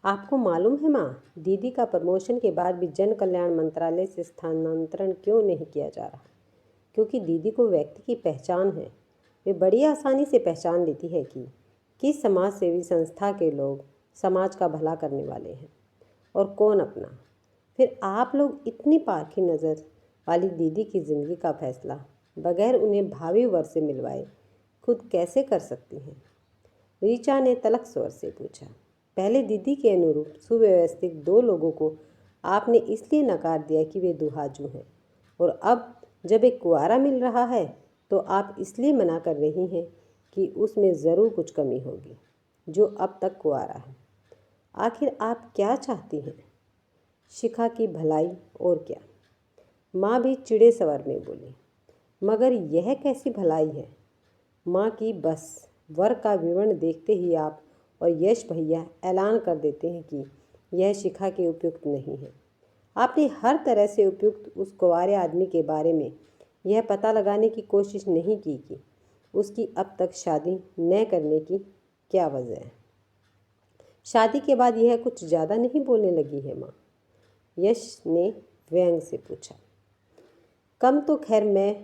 आपको मालूम है माँ, दीदी का प्रमोशन के बाद भी जन कल्याण मंत्रालय से स्थानांतरण क्यों नहीं किया जा रहा? क्योंकि दीदी को व्यक्ति की पहचान है। वे बड़ी आसानी से पहचान लेती है कि किस समाज सेवी संस्था के लोग समाज का भला करने वाले हैं और कौन अपना। फिर आप लोग इतनी पारखी नज़र वाली दीदी की ज़िंदगी का फैसला बगैर उन्हें भावी वर्ष से मिलवाए खुद कैसे कर सकती हैं? ऋचा ने तलख स्वर से पूछा। पहले दीदी के अनुरूप सुव्यवस्थित दो लोगों को आपने इसलिए नकार दिया कि वे दुहाजू हैं, और अब जब एक कुंवारा मिल रहा है तो आप इसलिए मना कर रही हैं कि उसमें ज़रूर कुछ कमी होगी, जो अब तक कुंवारा है। आखिर आप क्या चाहती हैं? शिखा की भलाई और क्या? माँ भी चिड़े स्वर में बोली। मगर यह कैसी भलाई है माँ की? बस वर का विवरण देखते ही आप और यश भैया ऐलान कर देते हैं कि यह शिखा के उपयुक्त नहीं है। आपने हर तरह से उपयुक्त उस कुंवारे आदमी के बारे में यह पता लगाने की कोशिश नहीं की कि उसकी अब तक शादी न करने की क्या वजह है। शादी के बाद यह कुछ ज़्यादा नहीं बोलने लगी है माँ? यश ने व्यंग से पूछा। कम तो खैर मैं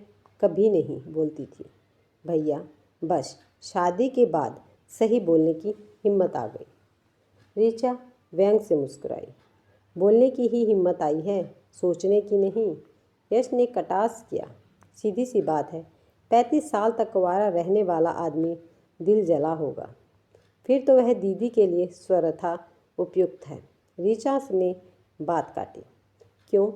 कभी नहीं बोलती थी भैया, बस शादी के बाद सही बोलने की हिम्मत आ गई। ऋचा व्यंग से मुस्कुराई। बोलने की ही हिम्मत आई है, सोचने की नहीं। यश ने कटास किया। सीधी सी बात है, 35 साल तक कुंवारा रहने वाला आदमी दिल जला होगा, फिर तो वह दीदी के लिए स्वरथा उपयुक्त है। ऋचा ने बात काटी। क्यों?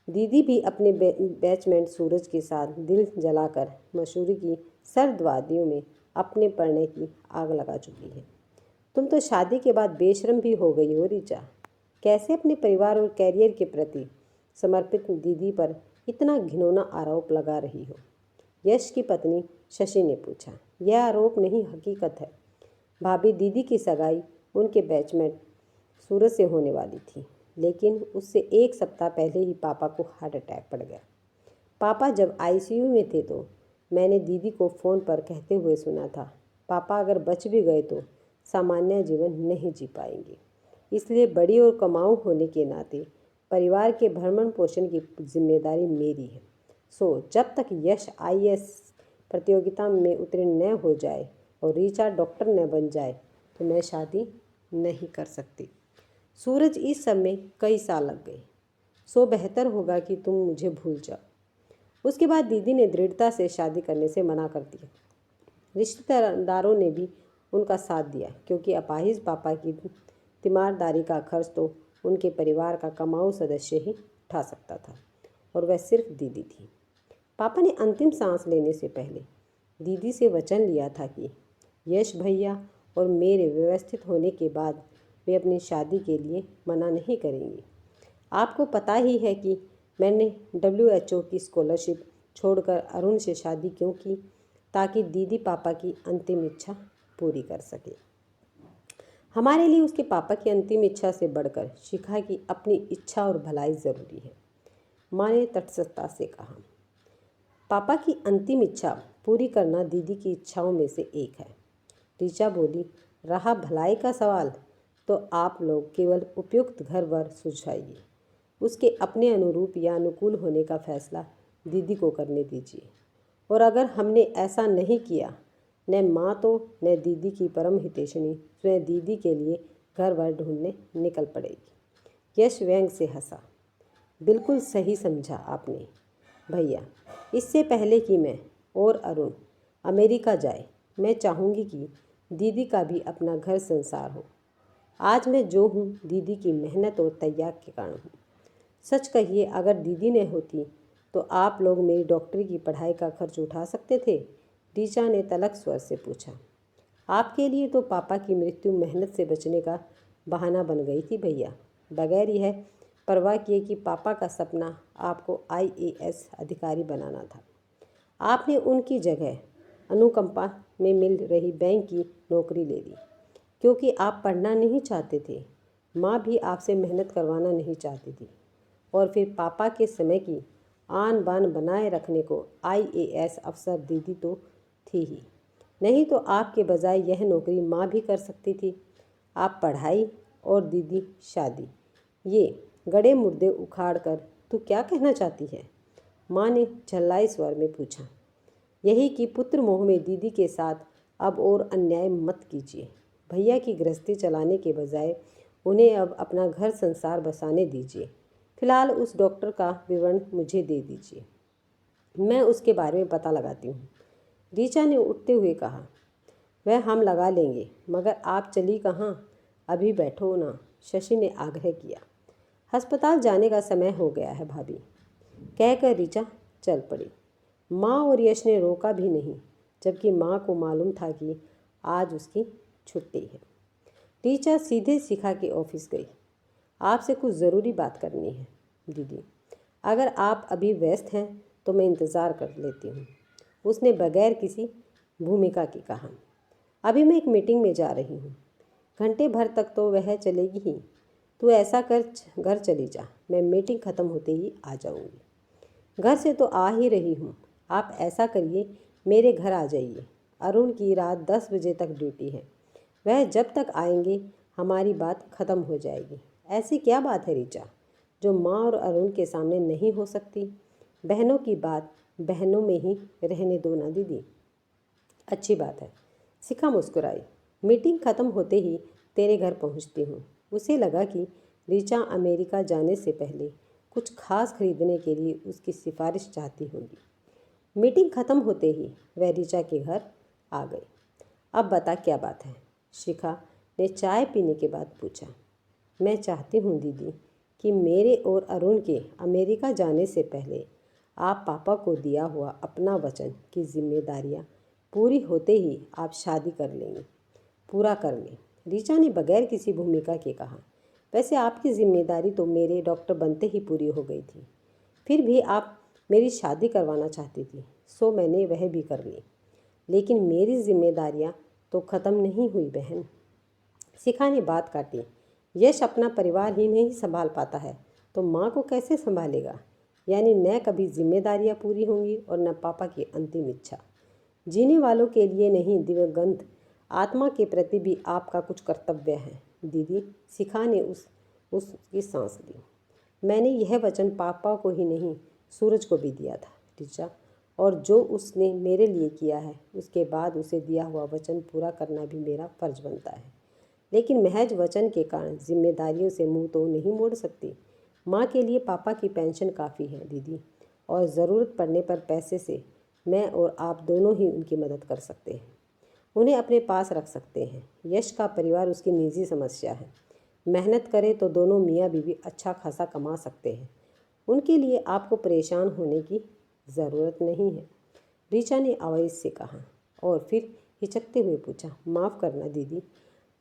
दीदी भी अपने बैचमेंट सूरज के साथ दिल जलाकर मसूरी की सर्द वादियों में अपने पढ़ने की आग लगा चुकी है। तुम तो शादी के बाद बेशर्म भी हो गई हो ऋचा। कैसे अपने परिवार और कैरियर के प्रति समर्पित दीदी पर इतना घिनौना आरोप लगा रही हो? यश की पत्नी शशि ने पूछा। यह आरोप नहीं, हकीकत है भाभी। दीदी की सगाई उनके बैचमेंट सूरज से होने वाली थी, लेकिन उससे एक सप्ताह पहले ही पापा को हार्ट अटैक पड़ गया। पापा जब आईसीयू में थे तो मैंने दीदी को फ़ोन पर कहते हुए सुना था, पापा अगर बच भी गए तो सामान्य जीवन नहीं जी पाएंगे। इसलिए बड़ी और कमाऊ होने के नाते परिवार के भरण पोषण की जिम्मेदारी मेरी है। सो जब तक यश आईएएस प्रतियोगिता में उत्तीर्ण न हो जाए और ऋचा डॉक्टर न बन जाए तो मैं शादी नहीं कर सकती। सूरज, इस सब में कई साल लग गए, सो बेहतर होगा कि तुम मुझे भूल जाओ। उसके बाद दीदी ने दृढ़ता से शादी करने से मना कर दिया। रिश्तेदारों ने भी उनका साथ दिया, क्योंकि अपाहिज पापा की तीमारदारी का खर्च तो उनके परिवार का कमाऊ सदस्य ही उठा सकता था, और वह सिर्फ दीदी थी। पापा ने अंतिम सांस लेने से पहले दीदी से वचन लिया था कि यश भैया और मेरे व्यवस्थित होने के बाद वे अपनी शादी के लिए मना नहीं करेंगी। आपको पता ही है कि मैंने WHO की स्कॉलरशिप छोड़कर अरुण से शादी क्यों की, ताकि दीदी पापा की अंतिम इच्छा पूरी कर सके। हमारे लिए उसके पापा की अंतिम इच्छा से बढ़कर शिखा की अपनी इच्छा और भलाई ज़रूरी है, माँ ने तटस्थता से कहा। पापा की अंतिम इच्छा पूरी करना दीदी की इच्छाओं में से एक है। ऋचा बोली। रहा भलाई का सवाल, तो आप लोग केवल उपयुक्त घर वर सुझाइए। उसके अपने अनुरूप या अनुकूल होने का फैसला दीदी को करने दीजिए। और अगर हमने ऐसा नहीं किया, न माँ तो न दीदी की परम हितैषिणी स्वयं दीदी के लिए घर वर ढूंढने निकल पड़ेगी। यश व्यंग से हंसा। बिल्कुल सही समझा आपने भैया। इससे पहले कि मैं और अरुण अमेरिका जाए, मैं चाहूँगी कि दीदी का भी अपना घर संसार हो। आज मैं जो हूँ दीदी की मेहनत और त्याग के कारण हूँ। सच कहिए, अगर दीदी ने होती तो आप लोग मेरी डॉक्टरी की पढ़ाई का खर्च उठा सकते थे? ऋचा ने तलख स्वर से पूछा। आपके लिए तो पापा की मृत्यु मेहनत से बचने का बहाना बन गई थी भैया, बगैर यह परवाह किए कि पापा का सपना आपको IAS अधिकारी बनाना था। आपने उनकी जगह अनुकंपा में मिल रही बैंक की नौकरी ले ली, क्योंकि आप पढ़ना नहीं चाहते थे। माँ भी आपसे मेहनत करवाना नहीं चाहती थी, और फिर पापा के समय की आन बान बनाए रखने को IAS अफसर दीदी तो थी ही, नहीं तो आपके बजाय यह नौकरी माँ भी कर सकती थी। आप पढ़ाई और दीदी शादी, ये गड़े मुर्दे उखाड़ कर तू क्या कहना चाहती है? माँ ने झल्लाए स्वर में पूछा। यही कि पुत्र मोह में दीदी के साथ अब और अन्याय मत कीजिए। भैया की गृहस्थी चलाने के बजाय उन्हें अब अपना घर संसार बसाने दीजिए। फिलहाल उस डॉक्टर का विवरण मुझे दे दीजिए, मैं उसके बारे में पता लगाती हूँ। ऋचा ने उठते हुए कहा। वह हम लगा लेंगे, मगर आप चली कहाँ? अभी बैठो ना, शशि ने आग्रह किया। अस्पताल जाने का समय हो गया है भाभी, कहकर ऋचा चल पड़ी। माँ और यश ने रोका भी नहीं, जबकि माँ को मालूम था कि आज उसकी छुट्टी है। ऋचा सीधे शिखा के ऑफिस गई। आपसे कुछ ज़रूरी बात करनी है दीदी, अगर आप अभी व्यस्त हैं तो मैं इंतज़ार कर लेती हूँ, उसने बगैर किसी भूमिका के कहा। अभी मैं एक मीटिंग में जा रही हूँ, घंटे भर तक तो वह चलेगी ही। तू ऐसा कर, घर चली जा, मैं मीटिंग ख़त्म होते ही आ जाऊँगी। घर से तो आ ही रही हूँ, आप ऐसा करिए मेरे घर आ जाइए। अरुण की रात 10 बजे तक ड्यूटी है, वह जब तक आएंगे हमारी बात ख़त्म हो जाएगी। ऐसी क्या बात है ऋचा जो माँ और अरुण के सामने नहीं हो सकती? बहनों की बात बहनों में ही रहने दो ना दीदी। अच्छी बात है, शिखा मुस्कुराई। मीटिंग ख़त्म होते ही तेरे घर पहुंचती हूँ। उसे लगा कि ऋचा अमेरिका जाने से पहले कुछ खास खरीदने के लिए उसकी सिफारिश चाहती होगी। मीटिंग ख़त्म होते ही वह ऋचा के घर आ गई। अब बता क्या बात है? शिखा ने चाय पीने के बाद पूछा। मैं चाहती हूँ दीदी कि मेरे और अरुण के अमेरिका जाने से पहले आप पापा को दिया हुआ अपना वचन की जिम्मेदारियाँ पूरी होते ही आप शादी कर लेंगे, पूरा कर लें। ऋचा ने बगैर किसी भूमिका के कहा। वैसे आपकी जिम्मेदारी तो मेरे डॉक्टर बनते ही पूरी हो गई थी, फिर भी आप मेरी शादी करवाना चाहती थी, सो मैंने वह भी कर ली। लेकिन मेरी जिम्मेदारियां तो ख़त्म नहीं हुई बहन, शिखा ने बात काटी। यश अपना परिवार ही नहीं संभाल पाता है तो माँ को कैसे संभालेगा? यानी न कभी जिम्मेदारियां पूरी होंगी और न पापा की अंतिम इच्छा। जीने वालों के लिए नहीं, दिव्यगंत आत्मा के प्रति भी आपका कुछ कर्तव्य है दीदी। शिखा ने उसकी सांस ली। मैंने यह वचन पापा को ही नहीं, सूरज को भी दिया था ऋचा, और जो उसने मेरे लिए किया है उसके बाद उसे दिया हुआ वचन पूरा करना भी मेरा फर्ज बनता है। लेकिन महज वचन के कारण जिम्मेदारियों से मुंह तो नहीं मोड़ सकती। माँ के लिए पापा की पेंशन काफ़ी है दीदी, और ज़रूरत पड़ने पर पैसे से मैं और आप दोनों ही उनकी मदद कर सकते हैं, उन्हें अपने पास रख सकते हैं। यश का परिवार उसकी निजी समस्या है, मेहनत करे तो दोनों मियाँ बीवी अच्छा खासा कमा सकते हैं, उनके लिए आपको परेशान होने की ज़रूरत नहीं है, ऋचा ने आवाज़ से कहा। और फिर हिचकते हुए पूछा, माफ़ करना दीदी,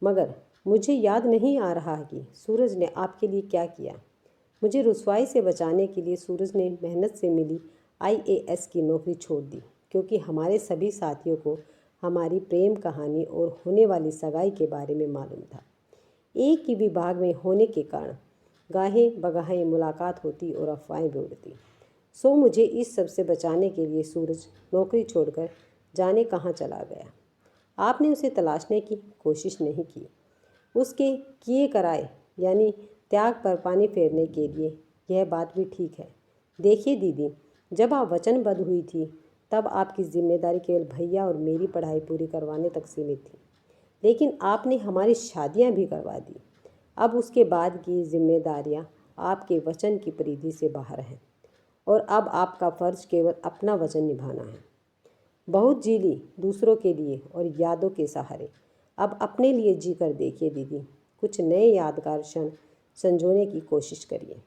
मगर मुझे याद नहीं आ रहा कि सूरज ने आपके लिए क्या किया। मुझे रुसवाई से बचाने के लिए सूरज ने मेहनत से मिली IAS की नौकरी छोड़ दी, क्योंकि हमारे सभी साथियों को हमारी प्रेम कहानी और होने वाली सगाई के बारे में मालूम था। एक ही विभाग में होने के कारण गाहें बगाहें मुलाकात होती और अफवाहें भी उड़ती। सो मुझे इस सब से बचाने के लिए सूरज नौकरी छोड़कर जाने कहाँ चला गया। आपने उसे तलाशने की कोशिश नहीं की। उसके किए कराए यानी त्याग पर पानी फेरने के लिए यह बात भी ठीक है। देखिए दीदी, जब आप वचनबद्ध हुई थी तब आपकी जिम्मेदारी केवल भैया और मेरी पढ़ाई पूरी करवाने तक सीमित थी, लेकिन आपने हमारी शादियां भी करवा दी। अब उसके बाद की जिम्मेदारियां आपके वचन की परिधि से बाहर हैं, और अब आपका फ़र्ज केवल अपना वचन निभाना है। बहुत जी ली दूसरों के लिए और यादों के सहारे, अब अपने लिए जी कर देखिए दीदी, कुछ नए यादगार क्षण संजोने की कोशिश करिए।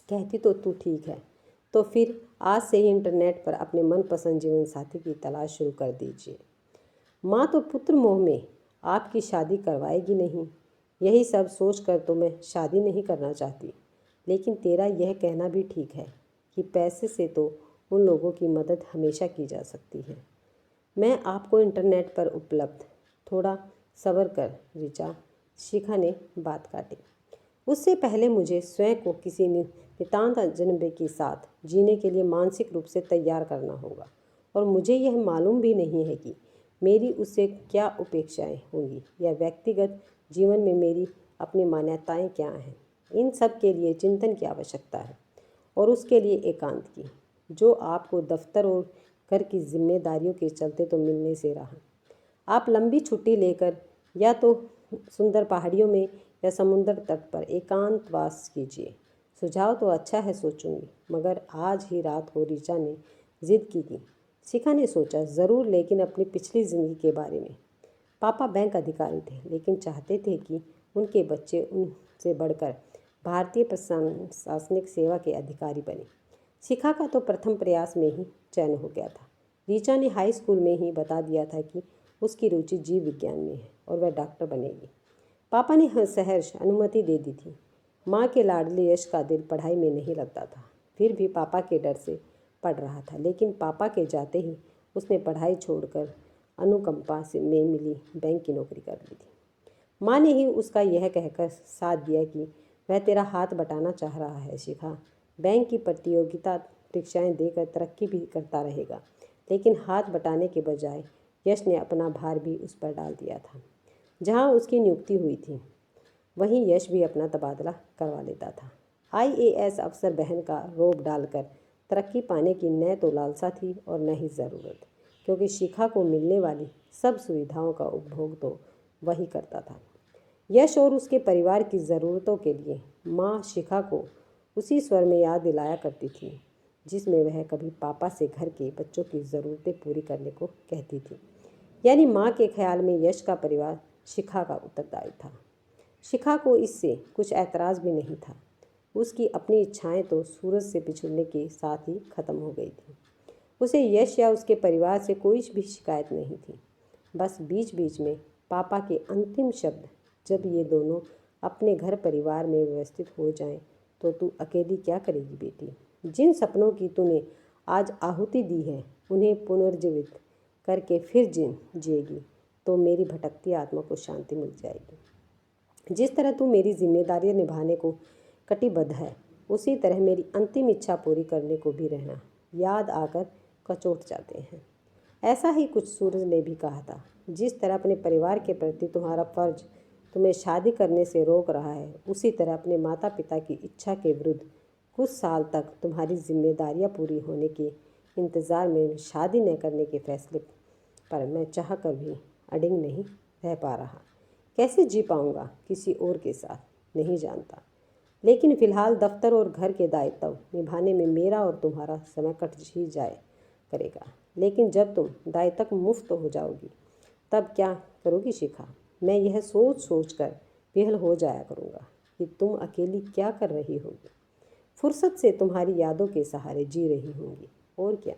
कहती तो तू ठीक है, तो फिर आज से ही इंटरनेट पर अपने मनपसंद जीवन साथी की तलाश शुरू कर दीजिए। माँ तो पुत्र मोह में आपकी शादी करवाएगी नहीं, यही सब सोचकर तो मैं शादी नहीं करना चाहती। लेकिन तेरा यह कहना भी ठीक है कि पैसे से तो उन लोगों की मदद हमेशा की जा सकती है। मैं आपको इंटरनेट पर उपलब्ध, थोड़ा सब्र कर ऋचा, शिखा ने बात काटी। उससे पहले मुझे स्वयं को किसी नितांत अजनबे के साथ जीने के लिए मानसिक रूप से तैयार करना होगा, और मुझे यह मालूम भी नहीं है कि मेरी उससे क्या अपेक्षाएं होंगी या व्यक्तिगत जीवन में मेरी अपनी मान्यताएं क्या हैं। इन सब के लिए चिंतन की आवश्यकता है और उसके लिए एकांत की, जो आपको दफ्तर और घर की जिम्मेदारियों के चलते तो मिलने से रहा। आप लंबी छुट्टी लेकर या तो सुंदर पहाड़ियों में या समुद्र तट पर एकांतवास कीजिए। सुझाव तो अच्छा है, सोचूंगी, मगर आज ही रात को ऋचा ने जिद की थी। शिखा ने सोचा, ज़रूर, लेकिन अपनी पिछली ज़िंदगी के बारे में। पापा बैंक अधिकारी थे, लेकिन चाहते थे कि उनके बच्चे उनसे बढ़कर भारतीय प्रशासनिक सेवा के अधिकारी बने। शिखा का तो प्रथम प्रयास में ही चयन हो गया था। ऋचा ने हाई स्कूल में ही बता दिया था कि उसकी रुचि जीव विज्ञान में है और वह डॉक्टर बनेगी। पापा ने सहर्ष अनुमति दे दी थी। माँ के लाडले यश का दिल पढ़ाई में नहीं लगता था, फिर भी पापा के डर से पढ़ रहा था। लेकिन पापा के जाते ही उसने पढ़ाई छोड़कर अनुकंपा से में मिली बैंक की नौकरी कर ली थी। माँ ने ही उसका यह कहकर साथ दिया कि वह तेरा हाथ बटाना चाह रहा है शिखा। बैंक की प्रतियोगिता परीक्षाएं देकर तरक्की भी करता रहेगा। लेकिन हाथ बटाने के बजाय यश ने अपना भार भी उस पर डाल दिया था। जहाँ उसकी नियुक्ति हुई थी वहीं यश भी अपना तबादला करवा लेता था। आईएएस अफसर बहन का रोब डालकर तरक्की पाने की न तो लालसा थी और न ही ज़रूरत, क्योंकि शिखा को मिलने वाली सब सुविधाओं का उपभोग तो वही करता था। यश और उसके परिवार की ज़रूरतों के लिए माँ शिखा को उसी स्वर में याद दिलाया करती थी जिसमें वह कभी पापा से घर के बच्चों की ज़रूरतें पूरी करने को कहती थी। यानी माँ के ख्याल में यश का परिवार शिखा का उत्तरदायी था। शिखा को इससे कुछ ऐतराज़ भी नहीं था। उसकी अपनी इच्छाएं तो सूरज से बिछुड़ने के साथ ही खत्म हो गई थी। उसे यश या उसके परिवार से कोई भी शिकायत नहीं थी। बस बीच बीच में पापा के अंतिम शब्द, जब ये दोनों अपने घर परिवार में व्यवस्थित हो जाएं, तो तू अकेली क्या करेगी बेटी। जिन सपनों की तूने आज आहुति दी है उन्हें पुनर्जीवित करके फिर जिएगी तो मेरी भटकती आत्मा को शांति मिल जाएगी। जिस तरह तू मेरी जिम्मेदारियां निभाने को कटिबद्ध है, उसी तरह मेरी अंतिम इच्छा पूरी करने को भी रहना। याद आकर कचोट जाते हैं। ऐसा ही कुछ सूरज ने भी कहा था। जिस तरह अपने परिवार के प्रति तुम्हारा फर्ज तुम्हें शादी करने से रोक रहा है, उसी तरह अपने माता पिता की इच्छा के विरुद्ध कुछ साल तक तुम्हारी जिम्मेदारियां पूरी होने के इंतज़ार में शादी न करने के फैसले पर मैं चाह कर भी अडिग नहीं रह पा रहा। कैसे जी पाऊंगा किसी और के साथ, नहीं जानता। लेकिन फ़िलहाल दफ्तर और घर के दायित्व निभाने में मेरा और तुम्हारा समय कट ही जाए करेगा। लेकिन जब तुम दायित्व मुक्त हो जाओगी तब क्या करोगी शिखा। मैं यह सोच सोच कर विहल हो जाया करूँगा कि तुम अकेली क्या कर रही होगी। फुर्सत से तुम्हारी यादों के सहारे जी रही होंगी, और क्या।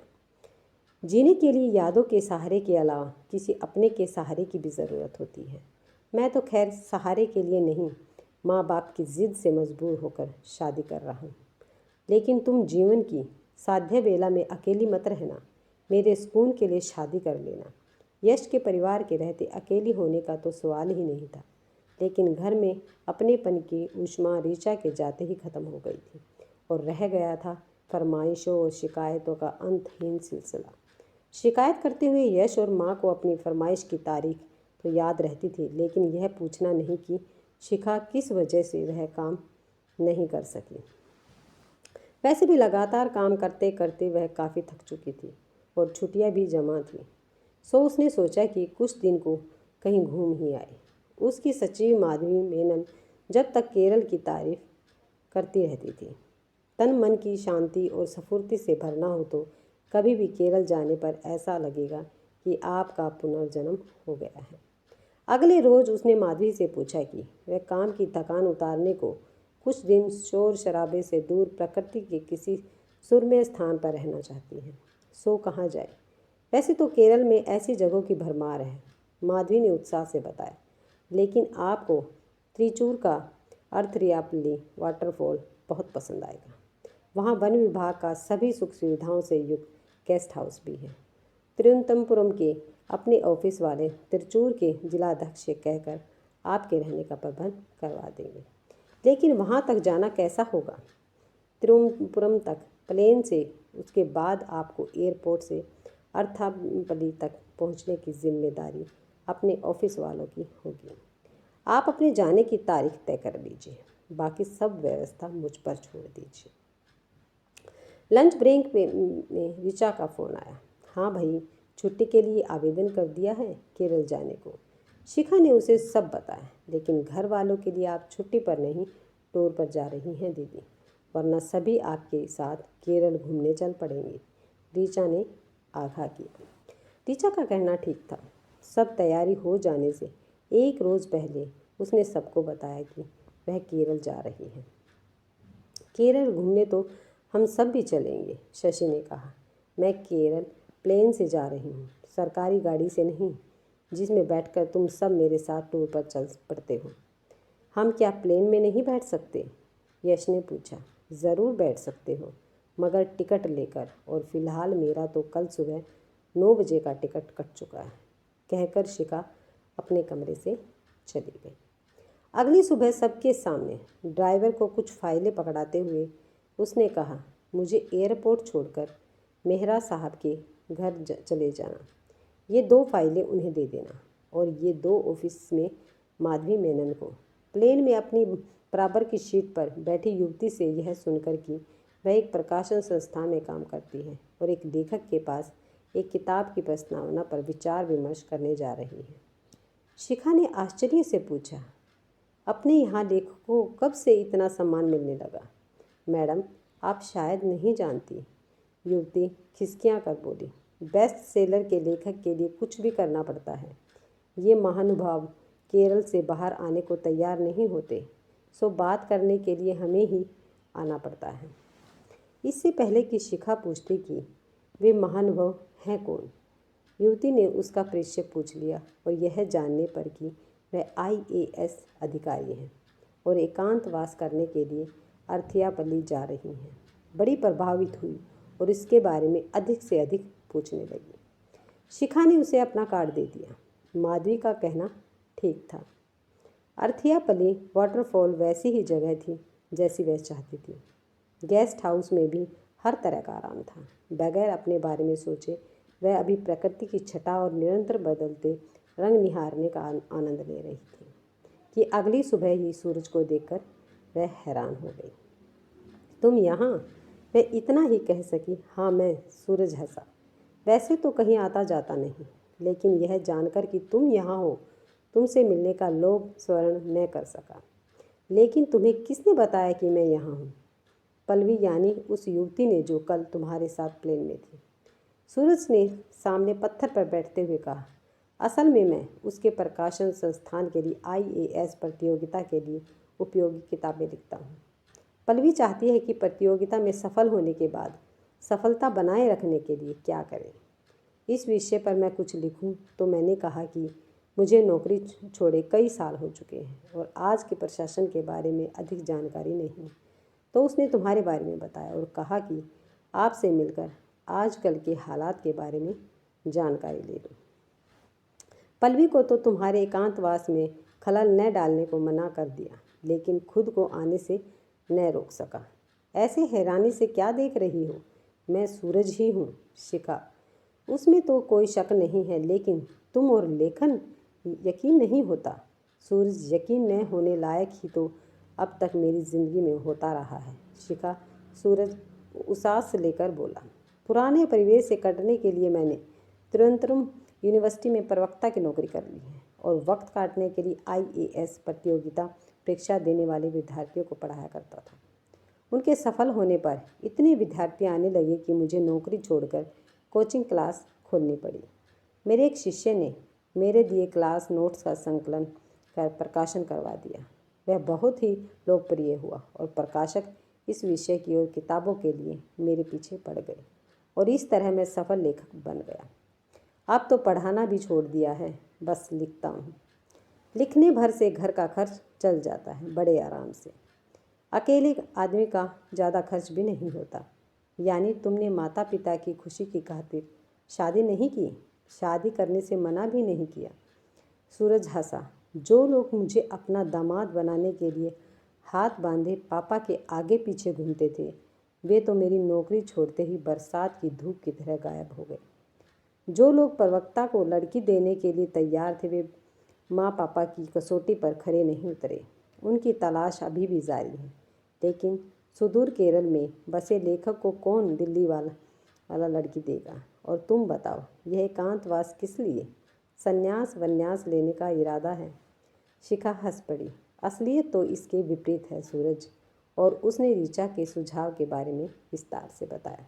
जीने के लिए यादों के सहारे के अलावा किसी अपने के सहारे की भी ज़रूरत होती है। मैं तो खैर सहारे के लिए नहीं, माँ बाप की ज़िद से मजबूर होकर शादी कर रहा हूँ। लेकिन तुम जीवन की साध्य बेला में अकेली मत रहना। मेरे सुकून के लिए शादी कर लेना। यश के परिवार के रहते अकेली होने का तो सवाल ही नहीं था। लेकिन घर में अपनेपन की ऊष्मा ऋचा के जाते ही खत्म हो गई थी और रह गया था फरमाइशों और शिकायतों का अंतहीन सिलसिला। शिकायत करते हुए यश और माँ को अपनी फरमाइश की तारीख तो याद रहती थी, लेकिन यह पूछना नहीं कि शिखा किस वजह से वह काम नहीं कर सकी। वैसे भी लगातार काम करते करते वह काफ़ी थक चुकी थी और छुट्टियां भी जमा थी। सो उसने सोचा कि कुछ दिन को कहीं घूम ही आए। उसकी सचिव माधवी मेनन जब तक केरल की तारीफ करती रहती थी। तन मन की शांति और स्फूर्ति से भरना हो तो कभी भी केरल जाने पर ऐसा लगेगा कि आपका पुनर्जन्म हो गया है। अगले रोज़ उसने माधवी से पूछा कि वह काम की थकान उतारने को कुछ दिन शोर शराबे से दूर प्रकृति के किसी सुरम्य स्थान पर रहना चाहती है। सो कहाँ जाए। वैसे तो केरल में ऐसी जगहों की भरमार है, माधवी ने उत्साह से बताया, लेकिन आपको त्रिचूर का अर्थरियापल्ली वाटरफॉल बहुत पसंद आएगा। वहाँ वन विभाग का सभी सुख सुविधाओं से युक्त गेस्ट हाउस भी है। तिरुवनंतपुरम के अपने ऑफिस वाले तिरुचूर के जिलाध्यक्ष से कहकर आपके रहने का प्रबंध करवा देंगे। लेकिन वहाँ तक जाना कैसा होगा। तिरुवनंतपुरम तक प्लेन से, उसके बाद आपको एयरपोर्ट से अर्थापल्ली तक पहुँचने की जिम्मेदारी अपने ऑफिस वालों की होगी। आप अपने जाने की तारीख तय कर लीजिए, बाकी सब व्यवस्था मुझ पर छोड़ दीजिए। लंच ब्रेक में ऋचा का फ़ोन आया। हाँ भाई, छुट्टी के लिए आवेदन कर दिया है केरल जाने को। शिखा ने उसे सब बताया। लेकिन घर वालों के लिए आप छुट्टी पर नहीं, टूर पर जा रही हैं दीदी, वरना सभी आपके साथ केरल घूमने चल पड़ेंगे, ऋचा ने आगाह किया। ऋचा का कहना ठीक था। सब तैयारी हो जाने से एक रोज़ पहले उसने सबको बताया कि वह केरल जा रही है। केरल घूमने तो हम सब भी चलेंगे, शशि ने कहा। मैं केरल प्लेन से जा रही हूँ, सरकारी गाड़ी से नहीं, जिसमें बैठकर तुम सब मेरे साथ टूर पर चल पड़ते हो। हम क्या प्लेन में नहीं बैठ सकते? यश ने पूछा। ज़रूर बैठ सकते हो, मगर टिकट लेकर, और फिलहाल मेरा तो कल सुबह 9 बजे का टिकट कट चुका है, कहकर शिखा अपने कमरे से चली गई। अगली सुबह सबके सामने ड्राइवर को कुछ फाइलें पकड़ाते हुए उसने कहा, मुझे एयरपोर्ट छोड़कर मेहरा साहब के घर चले जाना। ये 2 फाइलें उन्हें दे देना, और ये 2 ऑफिस में माधवी मेनन को। प्लेन में अपनी बराबर की सीट पर बैठी युवती से यह सुनकर कि वह एक प्रकाशन संस्था में काम करती है और एक लेखक के पास एक किताब की प्रस्तावना पर विचार विमर्श करने जा रही है, शिखा ने आश्चर्य से पूछा, अपने यहाँ लेखकों को कब से इतना सम्मान मिलने लगा? मैडम, आप शायद नहीं जानती, युवती खिसकियाँ कर बोली। बेस्ट सेलर के लेखक के लिए कुछ भी करना पड़ता है। ये महानुभाव केरल से बाहर आने को तैयार नहीं होते, सो बात करने के लिए हमें ही आना पड़ता है। इससे पहले कि शिखा पूछती कि वे महानुभाव हैं कौन, युवती ने उसका परिचय पूछ लिया, और यह जानने पर कि वह IAS अधिकारी हैं और एकांतवास करने के लिए अर्थयापल्ली जा रही हैं, बड़ी प्रभावित हुई और इसके बारे में अधिक से अधिक पूछने लगी। शिखा ने उसे अपना कार्ड दे दिया। माधवी का कहना ठीक था। अर्थयापल्ली वाटरफॉल वैसी ही जगह थी जैसी वह चाहती थी। गेस्ट हाउस में भी हर तरह का आराम था। बगैर अपने बारे में सोचे वह अभी प्रकृति की छटा और निरंतर बदलते रंग निहारने का आनंद ले रही थी कि अगली सुबह ही सूरज को देखकर वह हैरान हो गई। तुम यहाँ? वह इतना ही कह सकी। हाँ, मैं। सूरज हंसा। वैसे तो कहीं आता जाता नहीं, लेकिन यह जानकर कि तुम यहाँ हो, तुमसे मिलने का लोभ स्वर्ण न कर सका। लेकिन तुम्हें किसने बताया कि मैं यहाँ हूँ? पल्लवी, यानी उस युवती ने जो कल तुम्हारे साथ प्लेन में थी। सूरज ने सामने पत्थर पर बैठते हुए कहा। असल में मैं उसके प्रकाशन संस्थान के लिए IAS प्रतियोगिता के लिए उपयोगी किताबें लिखता हूँ। पल्लवी चाहती है कि प्रतियोगिता में सफल होने के बाद सफलता बनाए रखने के लिए क्या करें। इस विषय पर मैं कुछ लिखूं, तो मैंने कहा कि मुझे नौकरी छोड़े कई साल हो चुके हैं और आज के प्रशासन के बारे में अधिक जानकारी नहीं। तो उसने तुम्हारे बारे में बताया और कहा कि आपसे मिलकर आजकल के हालात के बारे में जानकारी ले लूँ। पल्लवी को तो तुम्हारे एकांतवास में खलल न डालने को मना कर दिया, लेकिन खुद को आने से न रोक सका। ऐसे हैरानी से क्या देख रही हो? मैं सूरज ही हूँ, शिखा। उसमें तो कोई शक नहीं है, लेकिन तुम और लेखन यकीन नहीं होता। सूरज, यकीन न होने लायक ही तो अब तक मेरी ज़िंदगी में होता रहा है, शिखा। सूरज उसास लेकर बोला। पुराने परिवेश से कटने के लिए मैंने तिरुवनंतपुरम यूनिवर्सिटी में प्रवक्ता की नौकरी कर ली है और वक्त काटने के लिए IAS प्रतियोगिता परीक्षा देने वाले विद्यार्थियों को पढ़ाया करता था। उनके सफल होने पर इतने विद्यार्थी आने लगे कि मुझे नौकरी छोड़कर कोचिंग क्लास खोलनी पड़ी। मेरे एक शिष्य ने मेरे दिए क्लास नोट्स का संकलन कर प्रकाशन करवा दिया। वह बहुत ही लोकप्रिय हुआ और प्रकाशक इस विषय की और किताबों के लिए मेरे पीछे पड़ गए और इस तरह मैं सफल लेखक बन गया। अब तो पढ़ाना भी छोड़ दिया है, बस लिखता हूँ। लिखने भर से घर का खर्च चल जाता है बड़े आराम से। अकेले आदमी का ज़्यादा खर्च भी नहीं होता। यानी तुमने माता पिता की खुशी की खातिर शादी नहीं की? शादी करने से मना भी नहीं किया। सूरज हंसा। जो लोग मुझे अपना दामाद बनाने के लिए हाथ बांधे पापा के आगे पीछे घूमते थे, वे तो मेरी नौकरी छोड़ते ही बरसात की धूप की तरह गायब हो गए। जो लोग प्रवक्ता को लड़की देने के लिए तैयार थे, वे माँ पापा की कसौटी पर खरे नहीं उतरे। उनकी तलाश अभी भी जारी है, लेकिन सुदूर केरल में बसे लेखक को कौन दिल्ली वाला लड़की देगा? और तुम बताओ, यह एकांतवास किस लिए? संन्यास वन्यास लेने का इरादा है? शिखा हंस पड़ी। असलियत तो इसके विपरीत है सूरज। और उसने ऋचा के सुझाव के बारे में विस्तार से बताया।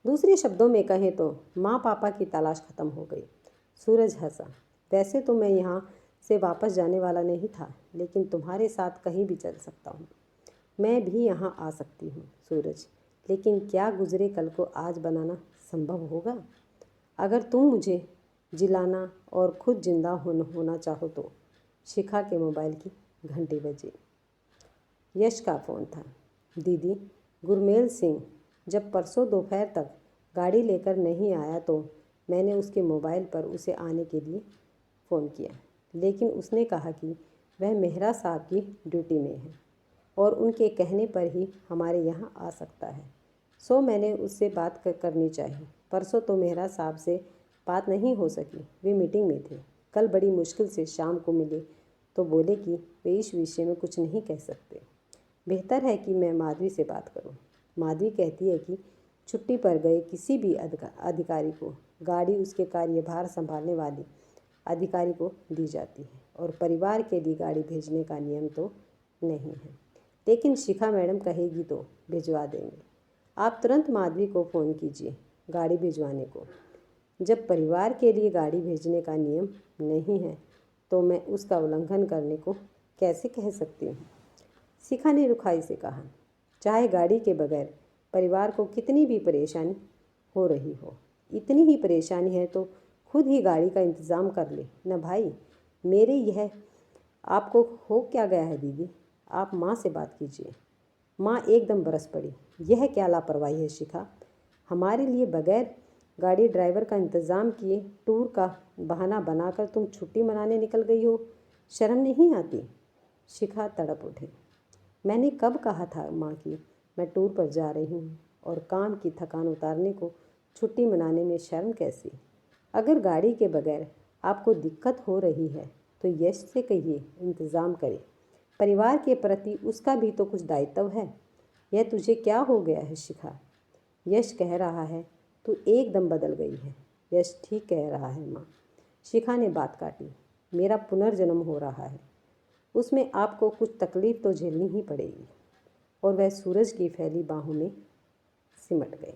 दूसरे शब्दों में कहें तो माँ पापा की तलाश खत्म हो गई। सूरज हंसा। वैसे तो मैं यहाँ से वापस जाने वाला नहीं था, लेकिन तुम्हारे साथ कहीं भी चल सकता हूँ। मैं भी यहाँ आ सकती हूँ सूरज, लेकिन क्या गुजरे कल को आज बनाना संभव होगा? अगर तुम मुझे जिलाना और खुद जिंदा होना चाहो तो। शिखा के मोबाइल की घंटी बजी। यश का फ़ोन था। दीदी, गुरमेल सिंह जब परसों दोपहर तक गाड़ी लेकर नहीं आया तो मैंने उसके मोबाइल पर उसे आने के लिए फ़ोन किया, लेकिन उसने कहा कि वह मेहरा साहब की ड्यूटी में है और उनके कहने पर ही हमारे यहाँ आ सकता है। सो मैंने उससे बात करनी चाहिए। परसों तो मेहरा साहब से बात नहीं हो सकी, वे मीटिंग में थे। कल बड़ी मुश्किल से शाम को मिले तो बोले कि वे इस विषय में कुछ नहीं कह सकते। बेहतर है कि मैं माधवी से बात करूं। माधवी कहती है कि छुट्टी पर गए किसी भी अधिकारी को गाड़ी उसके कार्यभार संभालने वाले अधिकारी को दी जाती है और परिवार के लिए गाड़ी भेजने का नियम तो नहीं है, लेकिन शिखा मैडम कहेगी तो भिजवा देंगे। आप तुरंत माधवी को फ़ोन कीजिए गाड़ी भिजवाने को। जब परिवार के लिए गाड़ी भेजने का नियम नहीं है तो मैं उसका उल्लंघन करने को कैसे कह सकती हूँ? शिखा ने रुखाई से कहा। चाहे गाड़ी के बगैर परिवार को कितनी भी परेशानी हो रही हो, इतनी ही परेशानी है तो खुद ही गाड़ी का इंतज़ाम कर ले न भाई। मेरे यह आपको हो क्या गया है दीदी? आप माँ से बात कीजिए। माँ एकदम बरस पड़ी। यह क्या लापरवाही है शिखा? हमारे लिए बगैर गाड़ी ड्राइवर का इंतज़ाम किए टूर का बहाना बनाकर तुम छुट्टी मनाने निकल गई हो। शर्म नहीं आती? शिखा तड़प उठे। मैंने कब कहा था माँ कि मैं टूर पर जा रही हूँ और काम की थकान उतारने को छुट्टी मनाने में शर्म कैसी? अगर गाड़ी के बगैर आपको दिक्कत हो रही है तो यश से कहिए इंतज़ाम करे। परिवार के प्रति उसका भी तो कुछ दायित्व है। यह तुझे क्या हो गया है शिखा? यश कह रहा है तू एकदम बदल गई है। यश ठीक कह रहा है माँ। शिखा ने बात काटी। मेरा पुनर्जन्म हो रहा है, उसमें आपको कुछ तकलीफ़ तो झेलनी ही पड़ेगी। और वह सूरज की फैली बाहों में सिमट गई।